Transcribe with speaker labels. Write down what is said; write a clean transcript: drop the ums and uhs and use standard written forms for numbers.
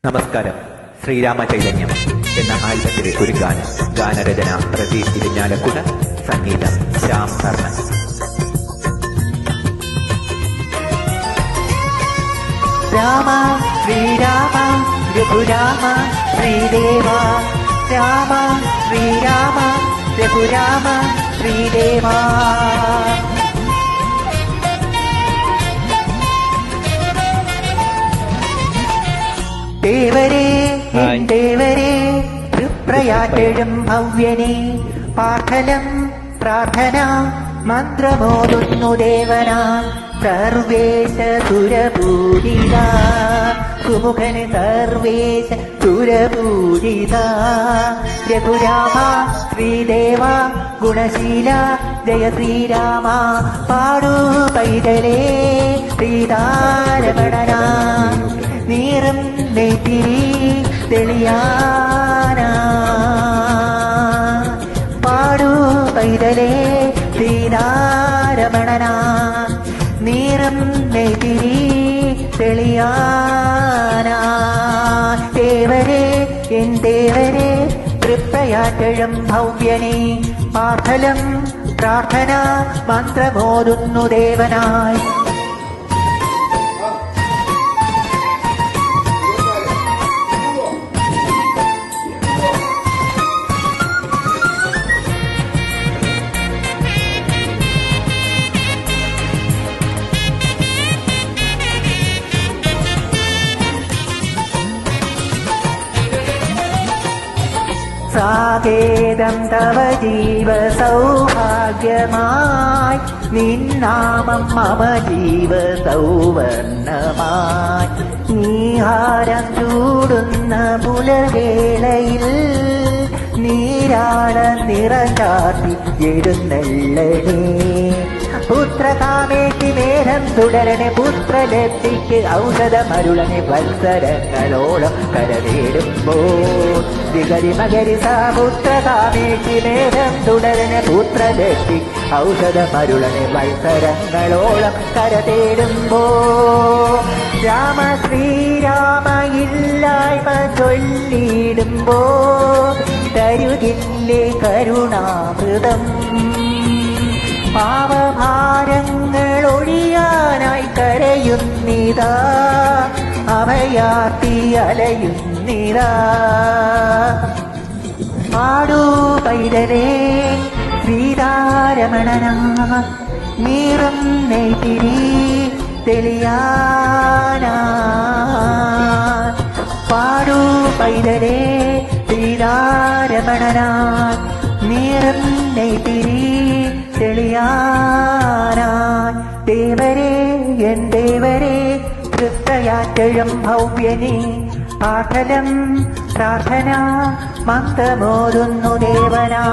Speaker 1: നമസ്കാരം. ശ്രീരാമ ചൈതന്യം എന്ന ആൽബത്തിലെ ഒരു ഗാനം. ഗാനരചന പ്രദീപ് ഇരിഞ്ഞാലക്കുട, സംഗീതം ശ്യാം കർണൻ.
Speaker 2: രാമ ശ്രീരാമ രഘുരാമ ശ്രീദേവ, രാമ ശ്രീരാമ രഘുരാമ ശ്രീദേവ. ദേവരേ ദേവരേ തൃപ്രയാറ്റെഴും ഭവ്യനേ, പാഠനം പ്രാർത്ഥന മന്ത്രമോതുന്നു ദേവന. സർവേശ സുരപൂജിത സുമുഖന് സർവേശ സുരപൂജിത. രഘുരാമ ശ്രീദേവ ഗുണശീല ജയ ശ്രീരാമ. പാടൂ പൈതലേ ശ്രീതാരമണന, നീറും നെയ്ത്തിരി തെളിയാന. പാടൂ പൈതലേ ശ്രീതാരമണന, നീറും നെയ്ത്തിരി തെളിയാന. ദേവരേ എൻ ദേവരേ തൃപ്രയാറ്റഴും ഭവ്യനേ, പാർത്ഥലം പ്രാർത്ഥന മന്ത്രമോതുന്നു ദേവനായി. സാകേതം തവ ജീവ സൗഭാഗ്യമായി, നിന്നാമം മമ ജീവ സൗവർണമായി. നീഹാരം ചൂടുന്ന പുലവേളയിൽ നീരാള നിറചാർത്തി എഴുന്നള്ളണേ. പുത്രകാമേറ്റി നേരം തുടരണേ, പുത്രലബ്ധിക്ക് ഔഷധമരുളനെ. വത്സരങ്ങളോളം കരവേടുമ്പോൾ വികരി മകരി പുത്രകാമേറ്റി നേരം തുടരണേ, പുത്രലബ്ധി ഔഷധമരുളനെ. വത്സരങ്ങളോളം കരതേടുമ്പോ രാമ ശ്രീരാമ ഇല്ലായ്മ ചൊല്ലിടുമ്പോ തരുകില്ലേ കരുണാമൃതം. പാവഭാരങ്ങൾ ഒഴിയാനായി കരയുന്നിതാ, അഭയാർത്തി അലയുന്നിതാ. പാടൂ പൈതലേ ശ്രീതാരമണന, നീറും നെയ്ത്തിരി തെളിയാന. പാടൂ പൈതലേ ശ്രീതാരമണന, നീറും നെയ്ത്തിരി തെളിയാനാൻ. ദേവരേ എൻ ദേവരേ തൃപ്രയാറ്റഴും ഭവ്യനേ, പാഠലം പ്രാർത്ഥന മന്ത്രമോതുന്നു ദേവനാ.